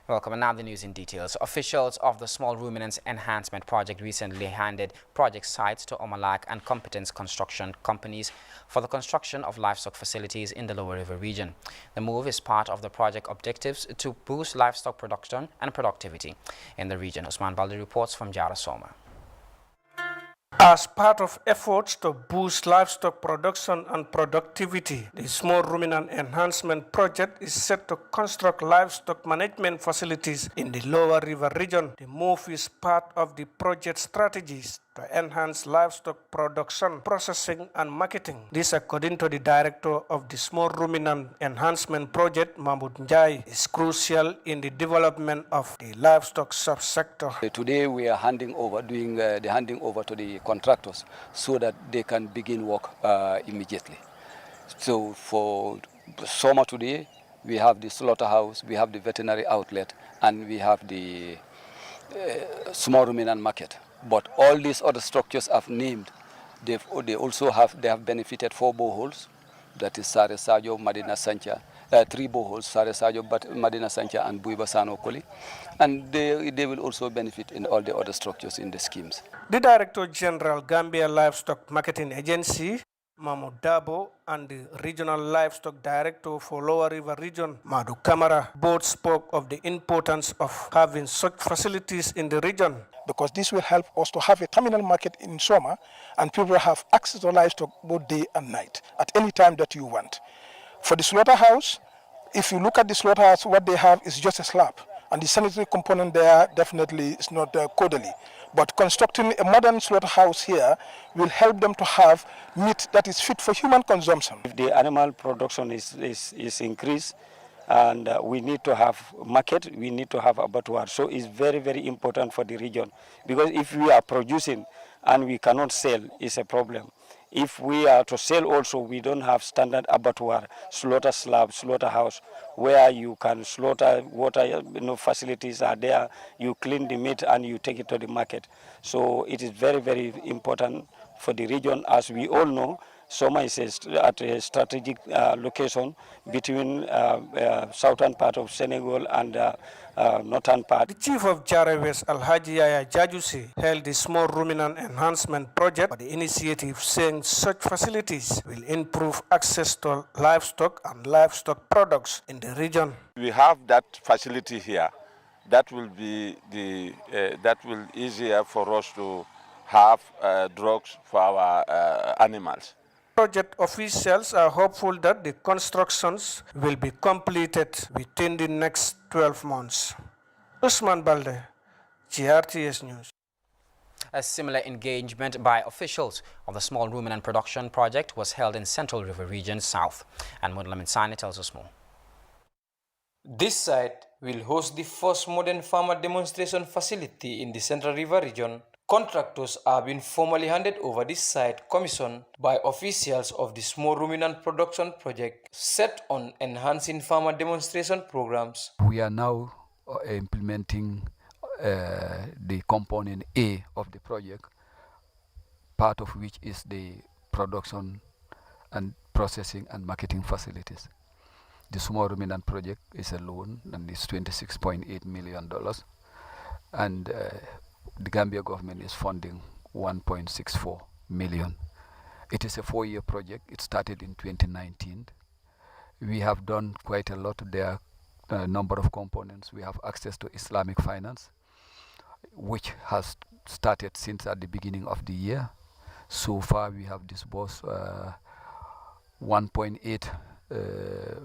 Welcome, and now the news in details. Officials of the Small Ruminants Enhancement Project recently handed project sites to Omalak and Competence Construction companies for the construction of livestock facilities in the Lower River region. The move is part of the project objectives to boost livestock production and productivity in the region. Usman Baldi reports from Jara Soma. As part of efforts to boost livestock production and productivity, the Small Ruminant Enhancement Project is set to construct livestock management facilities in the Lower River region. The move is part of the project strategies to enhance livestock production, processing, and marketing. This, according to the director of the Small Ruminant Enhancement Project, Mahmoud Njai, is crucial in the development of the livestock subsector. Today we are doing the handing over to the contractors so that they can begin work immediately. So for summer today, we have the slaughterhouse, we have the veterinary outlet, and we have the small ruminant market. But all these other structures I've named, they have benefited 4 boreholes, that is Sare Sajo, Madina Sancha, 3 boreholes, Sare Sajo, Madina Sancha, and Buiba Sano Koli, and they will also benefit in all the other structures in the schemes. The Director General Gambia Livestock Marketing Agency, Mahmoud Dabo, and the Regional Livestock Director for Lower River Region, Madu Kamara, both spoke of the importance of having such facilities in the region. Because this will help us to have a terminal market in summer, and people have access to livestock both day and night, at any time that you want. For the slaughterhouse, if you look at the slaughterhouse, what they have is just a slab, and the sanitary component there definitely is not quarterly. But constructing a modern slaughterhouse here will help them to have meat that is fit for human consumption. If the animal production is increased, and we need to have market, we need to have abattoir. So it's very, very important for the region, because if we are producing and we cannot sell, it's a problem. If we are to sell also, we don't have standard abattoir, slaughter slab, slaughterhouse, where you can slaughter, water facilities are there, you clean the meat and you take it to the market. So it is very, very important for the region. As we all know, Soma is at a strategic location between southern part of Senegal and northern part. The Chief of Jara West, Alhaji Yaya Jajusi, held the Small Ruminant Enhancement Project for the initiative, saying such facilities will improve access to livestock and livestock products in the region. We have that facility here. That will be that will easier for us to have drugs for our animals. Project officials are hopeful that the constructions will be completed within the next 12 months. Usman Balde, GRTS News. A similar engagement by officials of the Small Ruminant Production Project was held in Central River Region South. And Mudlamin Sani tells us more. This site will host the first modern farmer demonstration facility in the Central River Region. Contractors have been formally handed over this site commissioned by officials of the Small Ruminant Production Project set on enhancing farmer demonstration programs. We are now implementing the component A of the project, part of which is the production and processing and marketing facilities. The Small Ruminant Project is a loan and it's $26.8 million, and the Gambia government is funding 1.64 million. It is a 4-year project. It started in 2019. We have done quite a lot. There are a number of components. We have access to Islamic finance, which has started since at the beginning of the year. So far, we have disbursed $1.8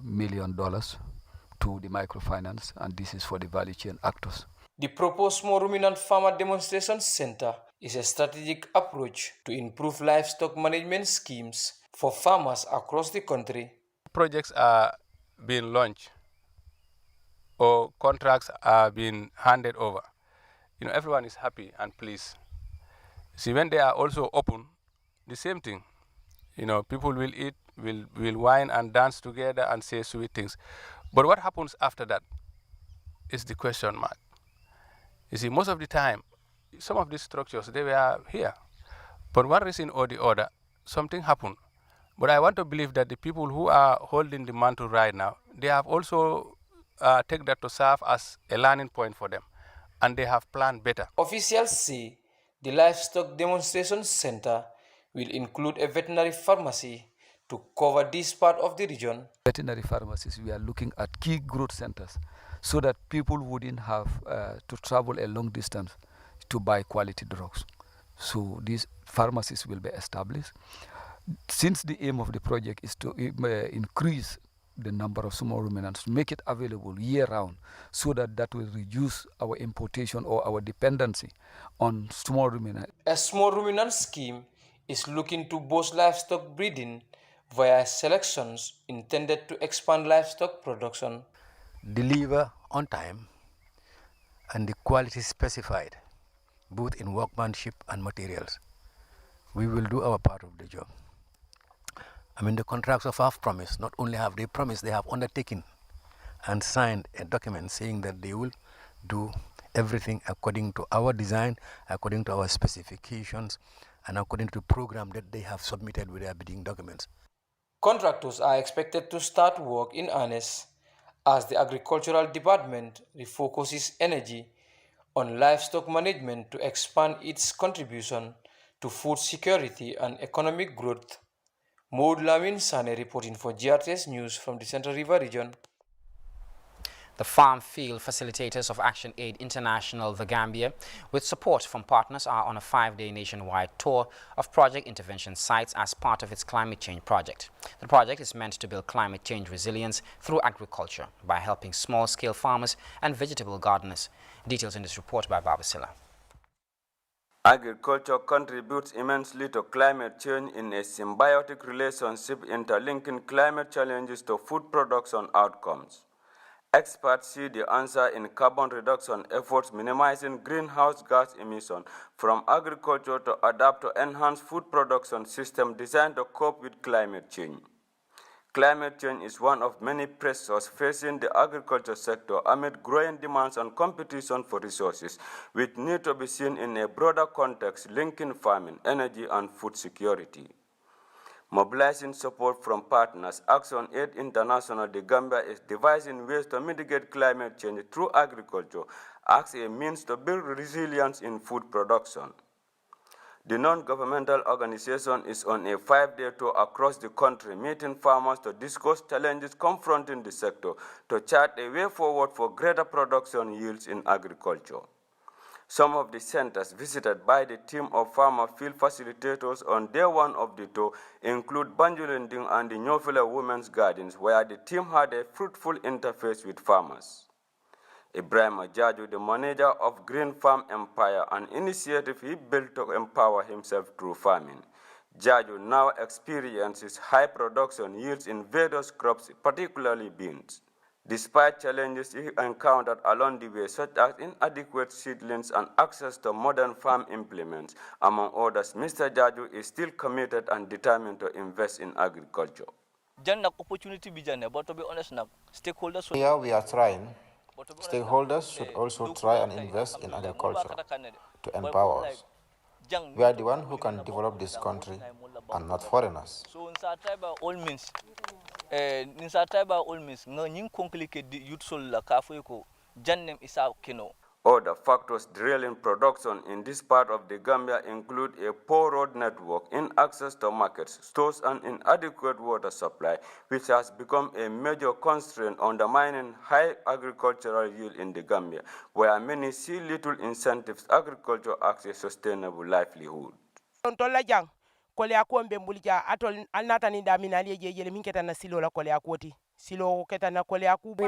million to the microfinance, and this is for the value chain actors. The proposed Small Ruminant Farmer Demonstration Center is a strategic approach to improve livestock management schemes for farmers across the country. Projects are being launched or contracts are being handed over. Everyone is happy and pleased. See, when they are also open, the same thing. People will eat, will wine and dance together and say sweet things. But what happens after that is the question mark. You see, most of the time, some of these structures, they were here. For one reason or the other, something happened. But I want to believe that the people who are holding the mantle right now, they have also take that to serve as a learning point for them, and they have planned better. Officials say the Livestock Demonstration Center will include a veterinary pharmacy to cover this part of the region. Veterinary pharmacies, we are looking at key growth centers so that people wouldn't have to travel a long distance to buy quality drugs. So these pharmacies will be established. Since the aim of the project is to increase the number of small ruminants, make it available year-round, so that will reduce our importation or our dependency on small ruminants. A small ruminant scheme is looking to boost livestock breeding via selections intended to expand livestock production. Deliver on time and the quality specified, both in workmanship and materials. We will do our part of the job. I mean, the contracts of half promise, not only have they promised, they have undertaken and signed a document saying that they will do everything according to our design, according to our specifications, and according to the program that they have submitted with their bidding documents. Contractors are expected to start work in earnest as the Agricultural Department refocuses energy on livestock management to expand its contribution to food security and economic growth. Maud Lamin Sane reporting for GRTS News from the Central River region. The farm field facilitators of Action Aid International, The Gambia, with support from partners, are on a 5-day nationwide tour of project intervention sites as part of its climate change project. The project is meant to build climate change resilience through agriculture by helping small-scale farmers and vegetable gardeners. Details in this report by Babasila. Agriculture contributes immensely to climate change in a symbiotic relationship interlinking climate challenges to food production outcomes. Experts see the answer in carbon reduction efforts minimizing greenhouse gas emission from agriculture to adapt to enhance food production system designed to cope with climate change. Climate change is one of many pressures facing the agriculture sector amid growing demands and competition for resources, which need to be seen in a broader context linking farming, energy, and food security. Mobilizing support from partners, Action Aid International, The Gambia is devising ways to mitigate climate change through agriculture as a means to build resilience in food production. The non-governmental organization is on a 5-day tour across the country, meeting farmers to discuss challenges confronting the sector to chart a way forward for greater production yields in agriculture. Some of the centers visited by the team of farmer field facilitators on day one of the tour include Banjulending and the Nyofila Women's Gardens, where the team had a fruitful interface with farmers. Ibrahim Ajaju, the manager of Green Farm Empire, an initiative he built to empower himself through farming. Jaju now experiences high production yields in various crops, particularly beans. Despite challenges he encountered along the way, such as inadequate seedlings and access to modern farm implements, among others, Mr. Jaju is still committed and determined to invest in agriculture. Opportunity but to be honest, stakeholders. Here we are trying. Stakeholders should also try and invest in agriculture to empower us. We are the one who can develop this country and not foreigners. So in all means, all means, no complicated youth soul la kafuiko, jannem isa kino. Other factors derailing production in this part of the Gambia include a poor road network, inaccess to markets, stores, and inadequate water supply, which has become a major constraint undermining high agricultural yield in the Gambia, where many see little incentives agriculture as a sustainable livelihood. We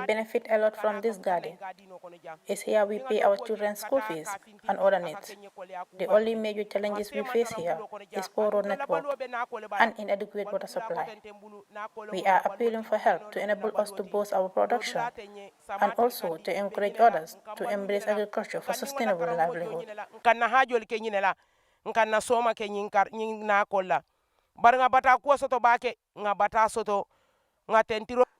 benefit a lot from this garden. It's here we pay our children's school fees and other needs. The only major challenges we face here is poor road network and inadequate water supply. We are appealing for help to enable us to boost our production and also to encourage others to embrace agriculture for sustainable livelihood.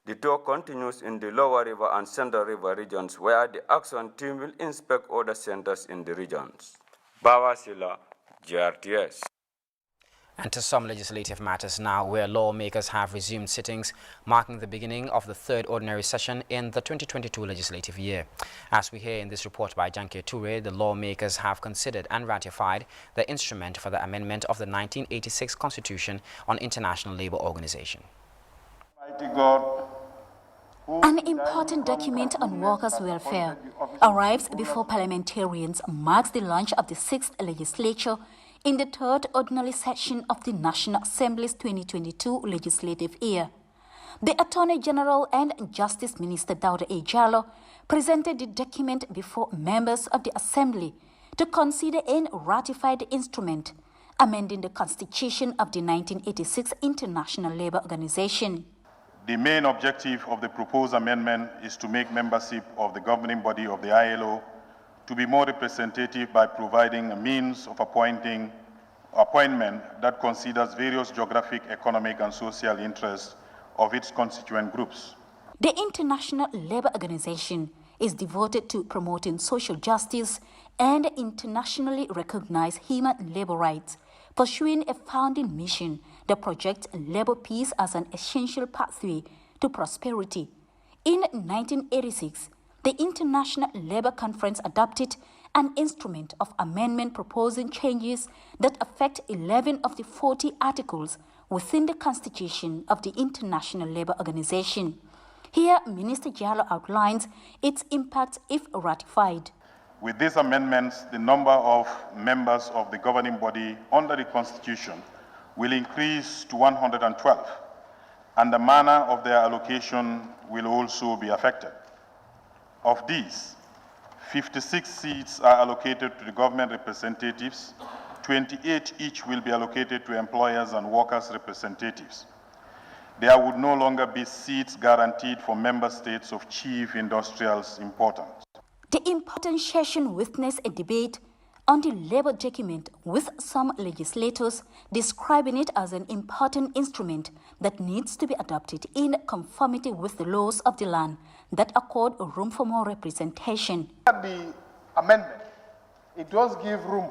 The tour continues in the Lower River and Central River regions, where the action team will inspect other centers in the regions. Bawasila, GRTS. And to some legislative matters now, where lawmakers have resumed sittings, marking the beginning of the third ordinary session in the 2022 legislative year. As we hear in this report by Janke Toure, the lawmakers have considered and ratified the instrument for the amendment of the 1986 Constitution on International Labour Organization. An important document on workers' welfare arrives before parliamentarians marks the launch of the 6th legislature in the third ordinary session of the National Assembly's 2022 legislative year. The Attorney General and Justice Minister Dauda A. Jallow presented the document before members of the Assembly to consider and ratify the instrument, amending the Constitution of the 1986 International Labour Organization. The main objective of the proposed amendment is to make membership of the governing body of the ILO to be more representative by providing a means of appointment that considers various geographic, economic, and social interests of its constituent groups. The International Labour Organization is devoted to promoting social justice and internationally recognized human labor rights, pursuing a founding mission that projects labor peace as an essential pathway to prosperity. In 1986, the International Labour Conference adopted an instrument of amendment proposing changes that affect 11 of the 40 articles within the Constitution of the International Labour Organization. Here, Minister Jallow outlines its impact if ratified. With these amendments, the number of members of the governing body under the Constitution will increase to 112, and the manner of their allocation will also be affected. Of these, 56 seats are allocated to the government representatives, 28 each will be allocated to employers and workers' representatives. There would no longer be seats guaranteed for member states of chief industrials importance. The important session witnessed a debate on the labour document, with some legislators describing it as an important instrument that needs to be adopted in conformity with the laws of the land that accord room for more representation. The amendment, it does give room.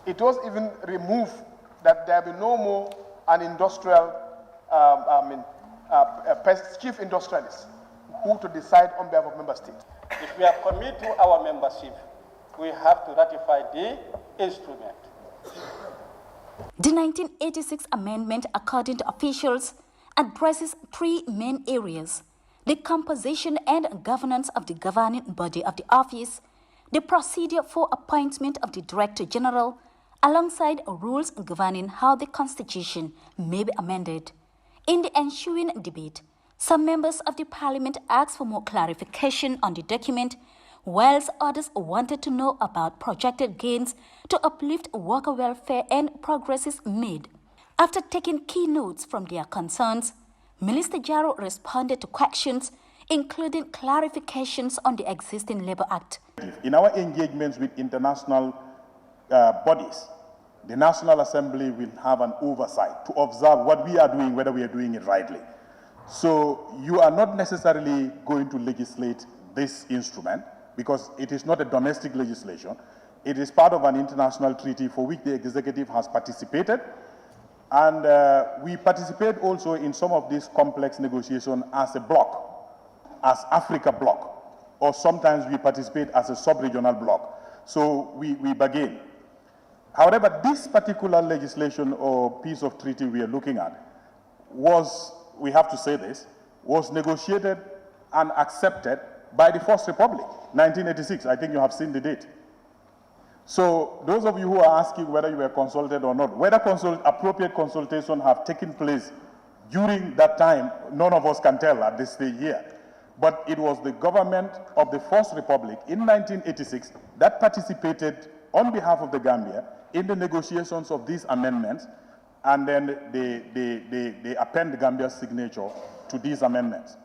It does even remove that there be no more an industrial, chief industrialist who to decide on behalf of member states. If we are committed to our membership, we have to ratify the instrument. The 1986 amendment, according to officials, addresses three main areas: the composition and governance of the governing body of the office, the procedure for appointment of the Director General, alongside rules governing how the Constitution may be amended. In the ensuing debate, some members of the Parliament asked for more clarification on the document, whilst others wanted to know about projected gains to uplift worker welfare and progresses made. After taking key notes from their concerns, Minister Jallow responded to questions, including clarifications on the existing Labour Act. In our engagements with international bodies, the National Assembly will have an oversight to observe what we are doing, whether we are doing it rightly. So you are not necessarily going to legislate this instrument, because it is not a domestic legislation. It is part of an international treaty for which the executive has participated. And we participate also in some of these complex negotiations as a bloc, as Africa bloc, or sometimes we participate as a sub-regional bloc. So we bargain. However, this particular legislation or piece of treaty we are looking at was, we have to say this, was negotiated and accepted by the First Republic, 1986. I think you have seen the date. So those of you who are asking whether you were consulted or not, whether appropriate consultation have taken place during that time, none of us can tell at this stage here. But it was the government of the First Republic in 1986 that participated on behalf of the Gambia in the negotiations of these amendments, and then they append Gambia's signature to these amendments.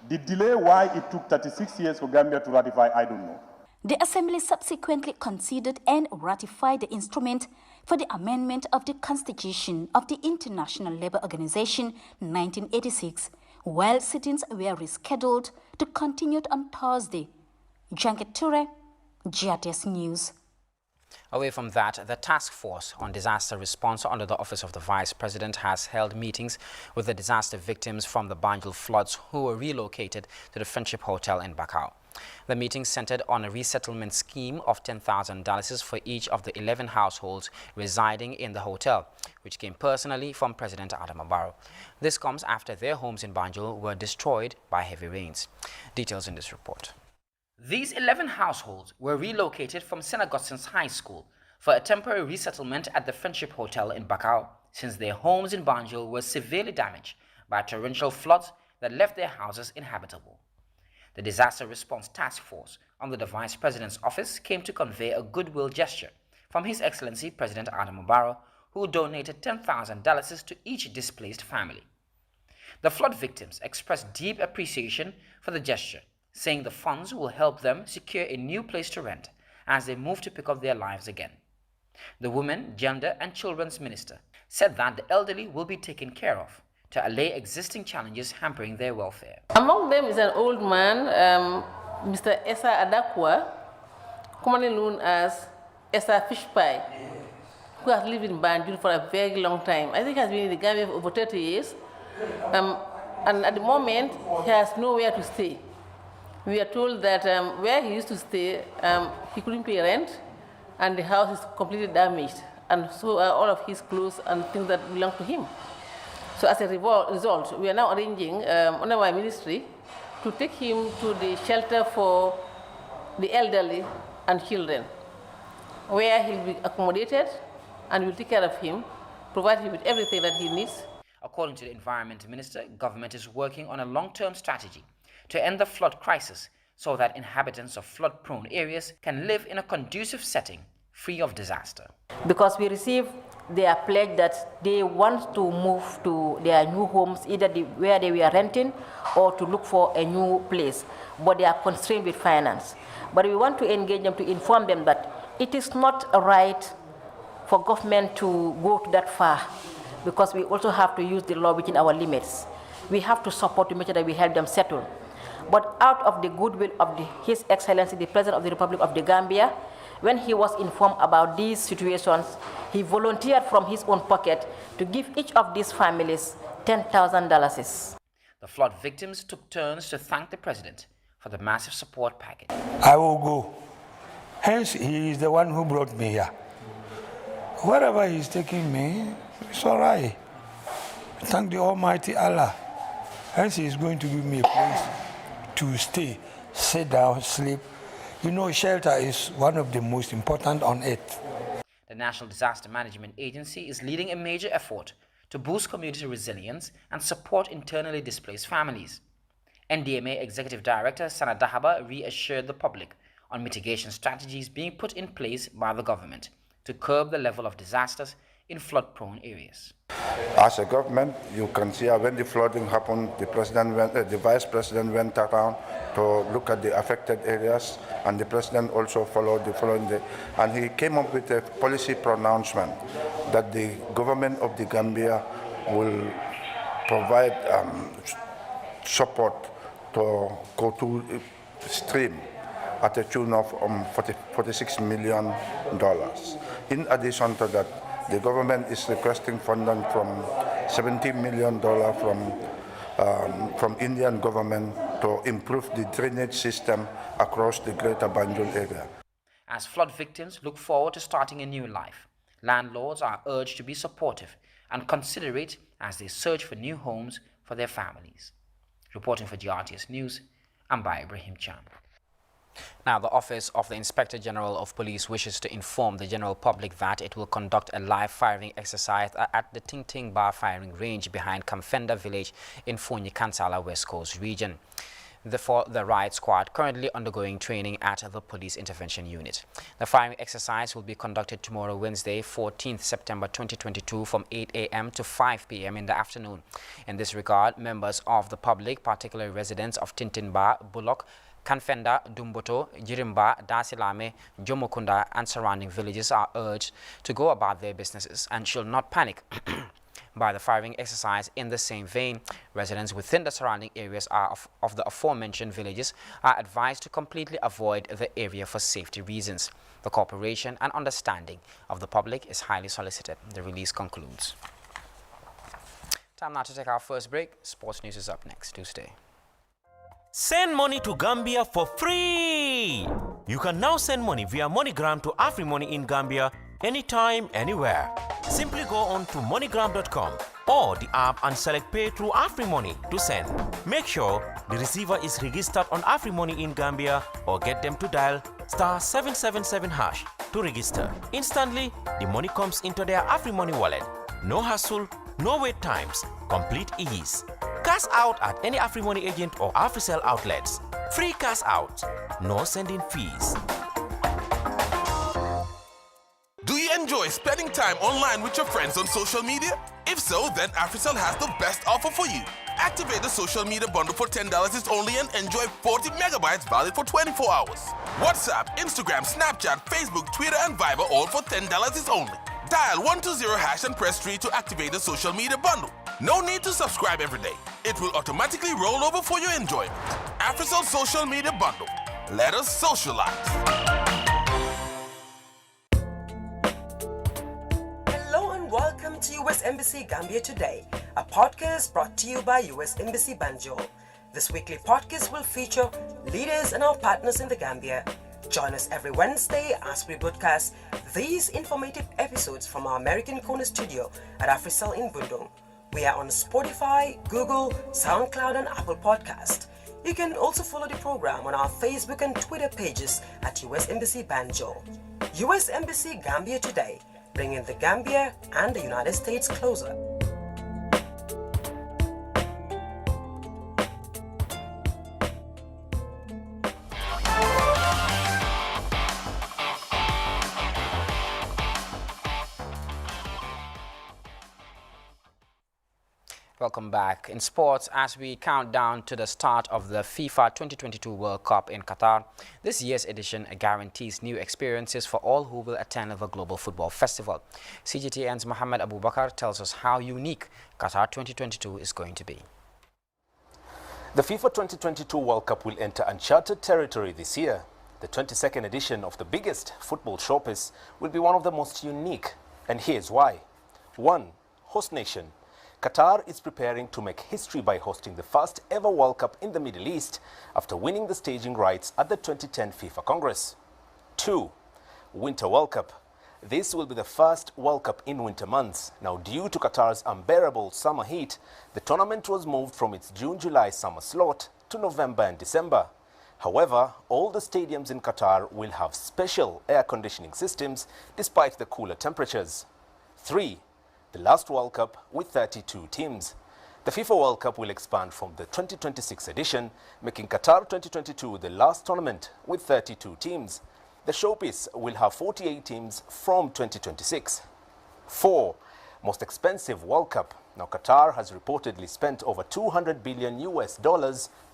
The delay why it took 36 years for Gambia to ratify, I don't know. The Assembly subsequently considered and ratified the instrument for the amendment of the Constitution of the International Labour Organization 1986, while sittings were rescheduled to continue on Thursday. Janke Toure, GRTS News. Away from that, the task force on disaster response under the Office of the Vice President has held meetings with the disaster victims from the Banjul floods who were relocated to the Friendship Hotel in Bakau. The meeting centered on a resettlement scheme of $10,000 for each of the 11 households residing in the hotel, which came personally from President Adama Barrow. This comes after their homes in Banjul were destroyed by heavy rains. Details in this report. These 11 households were relocated from St. Augustine's High School for a temporary resettlement at the Friendship Hotel in Bakau, since their homes in Banjul were severely damaged by torrential floods that left their houses inhabitable. The Disaster Response Task Force under the Vice President's office came to convey a goodwill gesture from His Excellency President Adama Barrow, who donated $10,000 to each displaced family. The flood victims expressed deep appreciation for the gesture, saying the funds will help them secure a new place to rent as they move to pick up their lives again. The Women, Gender and Children's Minister said that the elderly will be taken care of to allay existing challenges hampering their welfare. Among them is an old man, Mr. Esa Adakwa, commonly known as Esa Fishpie, who has lived in Banjul for a very long time. I think he has been in the Gambia for over 30 years. And at the moment, he has nowhere to stay. We are told that where he used to stay, he couldn't pay rent, and the house is completely damaged, and so are all of his clothes and things that belong to him. So as a result, we are now arranging under my ministry to take him to the shelter for the elderly and children, where he'll be accommodated, and we'll take care of him, provide him with everything that he needs. According to the Environment Minister, government is working on a long-term strategy to end the flood crisis so that inhabitants of flood-prone areas can live in a conducive setting free of disaster. Because we received their pledge that they want to move to their new homes, either where they were renting or to look for a new place, but they are constrained with finance. But we want to engage them, to inform them that it is not right for government to go to that far, because we also have to use the law within our limits. We have to support to make sure that we help them settle. But out of the goodwill of His Excellency, the President of the Republic of the Gambia, when he was informed about these situations, he volunteered from his own pocket to give each of these families $10,000. The flood victims took turns to thank the President for the massive support package. I will go. Hence, he is the one who brought me here. Wherever he's taking me, it's all right. Thank the Almighty Allah. Hence, he is going to give me a place to stay, sit down, sleep. You know, shelter is one of the most important on earth. The National Disaster Management Agency is leading a major effort to boost community resilience and support internally displaced families. NDMA Executive Director Sana Dahaba reassured the public on mitigation strategies being put in place by the government to curb the level of disasters in flood-prone areas. As a government, you can see when the flooding happened, the Vice President went around to look at the affected areas, and the President also followed the following day. And he came up with a policy pronouncement that the government of the Gambia will provide support to Kotu stream at the tune of $46 million. In addition to that, the government is requesting funding from $70 million from Indian government to improve the drainage system across the greater Banjul area. As flood victims look forward to starting a new life, landlords are urged to be supportive and considerate as they search for new homes for their families. Reporting for GRTS News, I'm by Ibrahim Chan. Now, the Office of the Inspector General of Police wishes to inform the general public that it will conduct a live firing exercise at the Ting Ting Bar firing range behind Kamfenda village in Fonyi Kansala West Coast region. The riot squad currently undergoing training at the Police Intervention Unit. The firing exercise will be conducted tomorrow, Wednesday, 14th September 2022 from 8 a.m. to 5 p.m. in the afternoon. In this regard, members of the public, particularly residents of Tintinba, Bullock, Kanfenda, Dumboto, Jirimba, Dasilame, Jomokunda and surrounding villages are urged to go about their businesses and should not panic by the firing exercise. In the same vein, residents within the surrounding areas of the aforementioned villages are advised to completely avoid the area for safety reasons. The cooperation and understanding of the public is highly solicited. The release concludes. Time now to take our first break. Sports news is up next. Do stay. Send money to Gambia for free! You can now send money via MoneyGram to AfriMoney in Gambia anytime, anywhere. Simply go on to MoneyGram.com or the app and select Pay through AfriMoney to send. Make sure the receiver is registered on AfriMoney in Gambia or get them to dial *777# to register. Instantly, the money comes into their AfriMoney wallet. No hassle, no wait times, complete ease. Cash out at any AfriMoney agent or AfriCell outlets. Free cash out, no sending fees. Do you enjoy spending time online with your friends on social media? If so, then AfriCell has the best offer for you. Activate the social media bundle for $10 is only and enjoy 40 megabytes valid for 24 hours. WhatsApp, Instagram, Snapchat, Facebook, Twitter, and Viber all for $10 is only. Dial 120# and press 3 to activate the social media bundle. No need to subscribe every day. It will automatically roll over for your enjoyment. AfriCell Social Media Bundle. Let us socialize. Hello and welcome to US Embassy Gambia Today, a podcast brought to you by US Embassy Banjul. This weekly podcast will feature leaders and our partners in the Gambia. Join us every Wednesday as we broadcast these informative episodes from our American Corner studio at AfriCell in Bundung. We are on Spotify, Google, SoundCloud, and Apple Podcast. You can also follow the program on our Facebook and Twitter pages at US Embassy Banjul. US Embassy Gambia Today, bringing the Gambia and the United States closer. Welcome back. In sports, as we count down to the start of the FIFA 2022 World Cup in Qatar, this year's edition guarantees new experiences for all who will attend the Global Football Festival. CGTN's Mohammed Abubakar tells us how unique Qatar 2022 is going to be. The FIFA 2022 World Cup will enter uncharted territory this year. The 22nd edition of the biggest football showpiece will be one of the most unique, and here's why. 1. Host nation. Qatar is preparing to make history by hosting the first ever World Cup in the Middle East after winning the staging rights at the 2010 FIFA Congress. 2. Winter World Cup. This will be the first World Cup in winter months. Now, due to Qatar's unbearable summer heat, the tournament was moved from its June-July summer slot to November and December. However, all the stadiums in Qatar will have special air conditioning systems despite the cooler temperatures. 3. The last World Cup with 32 teams. The FIFA World Cup will expand from the 2026 edition, making Qatar 2022 the last tournament with 32 teams. The showpiece will have 48 teams from 2026. 4. Most expensive World Cup. Now, Qatar has reportedly spent over $200 billion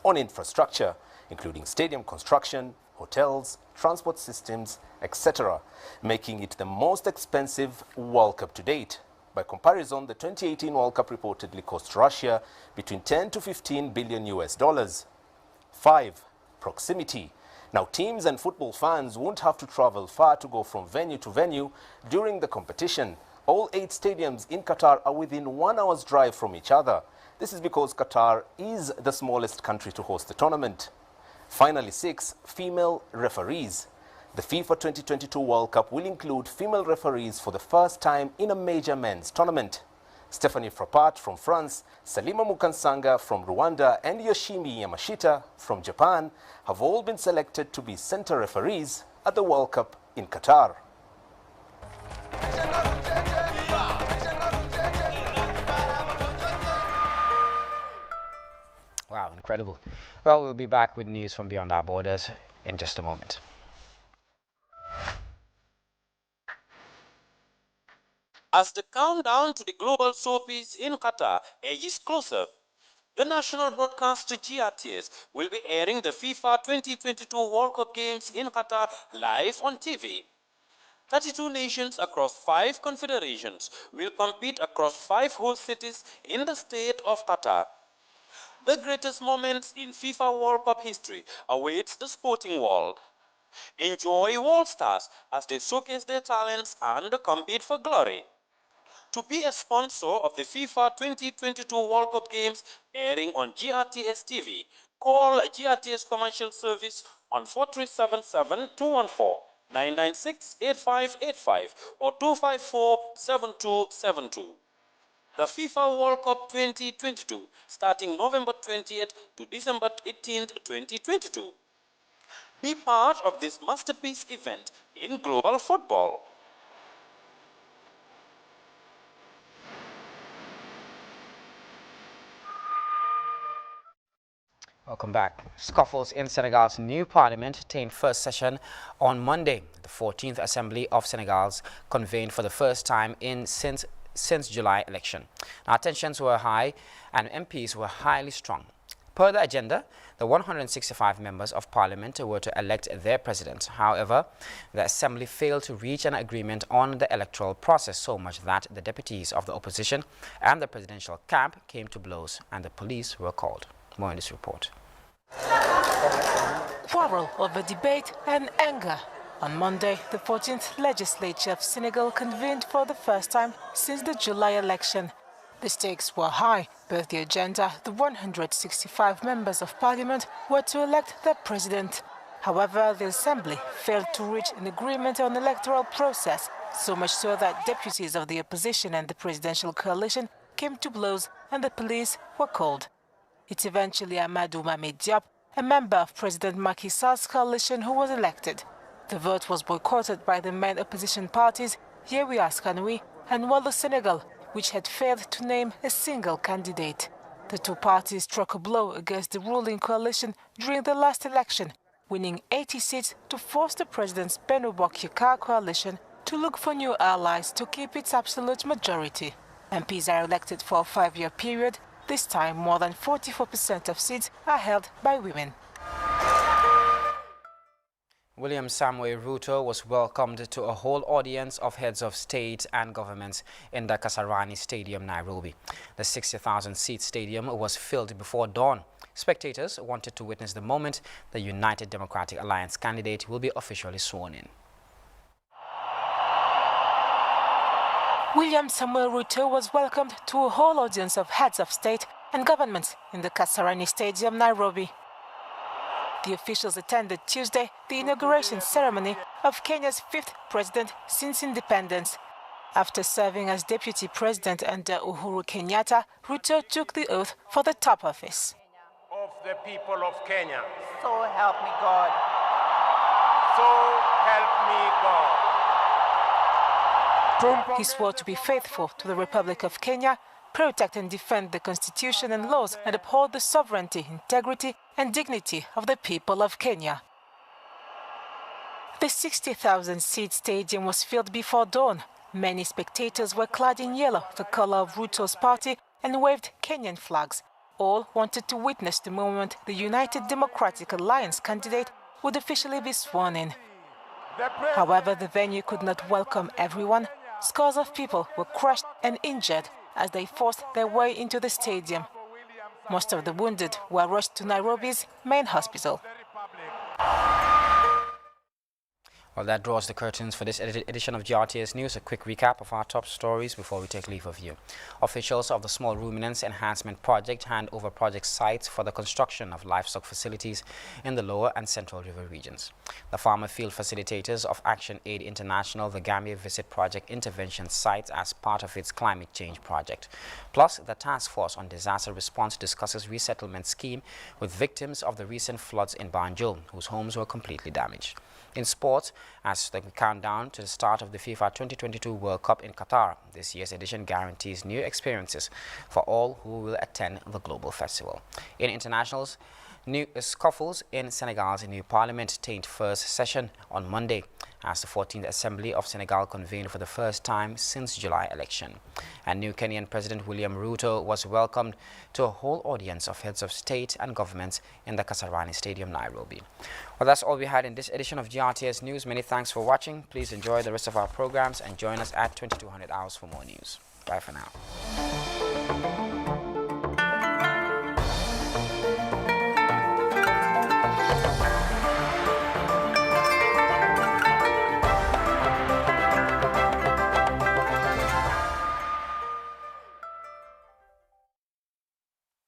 on infrastructure, including stadium construction, hotels, transport systems, etc., making it the most expensive World Cup to date. By comparison, the 2018 World Cup reportedly cost Russia between 10 to 15 billion US dollars. 5. Proximity. Now, teams and football fans won't have to travel far to go from venue to venue during the competition. All 8 stadiums in Qatar are within 1 hour's drive from each other. This is because Qatar is the smallest country to host the tournament. Finally, 6. Female referees. The FIFA 2022 World Cup will include female referees for the first time in a major men's tournament. Stephanie Frappart from France, Salima Mukansanga from Rwanda, and Yoshimi Yamashita from Japan have all been selected to be center referees at the World Cup in Qatar. Wow, incredible. Well, we'll be back with news from beyond our borders in just a moment. As the countdown to the global showpiece in Qatar edges closer, the national broadcaster GRTS will be airing the FIFA 2022 World Cup games in Qatar live on TV. 32 nations across 5 confederations will compete across 5 host cities in the state of Qatar. The greatest moments in FIFA World Cup history awaits the sporting world. Enjoy World Stars as they showcase their talents and compete for glory. To be a sponsor of the FIFA 2022 World Cup Games airing on GRTS TV, call GRTS Commercial Service on 4377-214-996-8585 or 254-7272. The FIFA World Cup 2022 starting November 20th to December 18th, 2022. Be part of this masterpiece event in global football. Welcome back. Scuffles in Senegal's new parliament attained first session on Monday. The 14th Assembly of Senegal's convened for the first time since July election. Now, tensions were high and MPs were highly strung. Per the agenda, the 165 members of parliament were to elect their president. However, the assembly failed to reach an agreement on the electoral process, so much that the deputies of the opposition and the presidential camp came to blows and the police were called. More in this report. Quarrel over debate and anger. On Monday, the 14th legislature of Senegal convened for the first time since the July election. The stakes were high. Per the agenda, the 165 members of parliament were to elect their president. However, the assembly failed to reach an agreement on the electoral process, so much so that deputies of the opposition and the presidential coalition came to blows and the police were called. It's eventually Amadou Mamed Diop, a member of President Macky Sall's coalition, who was elected. The vote was boycotted by the main opposition parties, Yewwi Askan Wi and Wallu Senegal, which had failed to name a single candidate. The two parties struck a blow against the ruling coalition during the last election, winning 80 seats to force the president's Benno Bokk Yakaar coalition to look for new allies to keep its absolute majority. MPs are elected for a 5-year period. This time, more than 44% of seats are held by women. William Samoei Ruto was welcomed to a whole audience of heads of state and governments in the Kasarani Stadium, Nairobi. The 60,000-seat stadium was filled before dawn. Spectators wanted to witness the moment the United Democratic Alliance candidate will be officially sworn in. William Samoei Ruto was welcomed to a whole audience of heads of state and governments in the Kasarani Stadium, Nairobi. The officials attended Tuesday the inauguration ceremony of Kenya's 5th president since independence. After serving as deputy president under Uhuru Kenyatta, Ruto took the oath for the top office. Of the people of Kenya. So help me God. So help me God. He swore to be faithful to the Republic of Kenya, protect and defend the Constitution and laws, and uphold the sovereignty, integrity, and dignity of the people of Kenya. The 60,000-seat stadium was filled before dawn. Many spectators were clad in yellow, the color of Ruto's party, and waved Kenyan flags. All wanted to witness the moment the United Democratic Alliance candidate would officially be sworn in. However, the venue could not welcome everyone. Scores of people were crushed and injured as they forced their way into the stadium. Most of the wounded were rushed to Nairobi's main hospital. Well, that draws the curtains for this edition of GRTS News. A quick recap of our top stories before we take leave of you. Officials of the Small Ruminants Enhancement Project hand over project sites for the construction of livestock facilities in the lower and central river regions. The farmer field facilitators of Action Aid International, the Gambia visit project intervention sites as part of its climate change project. Plus, the Task Force on Disaster Response discusses resettlement scheme with victims of the recent floods in Banjul, whose homes were completely damaged. In sports, as the countdown to the start of the FIFA 2022 World Cup in Qatar, this year's edition guarantees new experiences for all who will attend the global festival. In internationals, new scuffles in Senegal's new parliament attained first session on Monday. as the 14th Assembly of Senegal convened for the first time since July election. And new Kenyan President William Ruto was welcomed to a whole audience of heads of state and governments in the Kasarani Stadium, Nairobi. Well, that's all we had in this edition of GRTS News. Many thanks for watching. Please enjoy the rest of our programs and join us at 2200 hours for more news. Bye for now.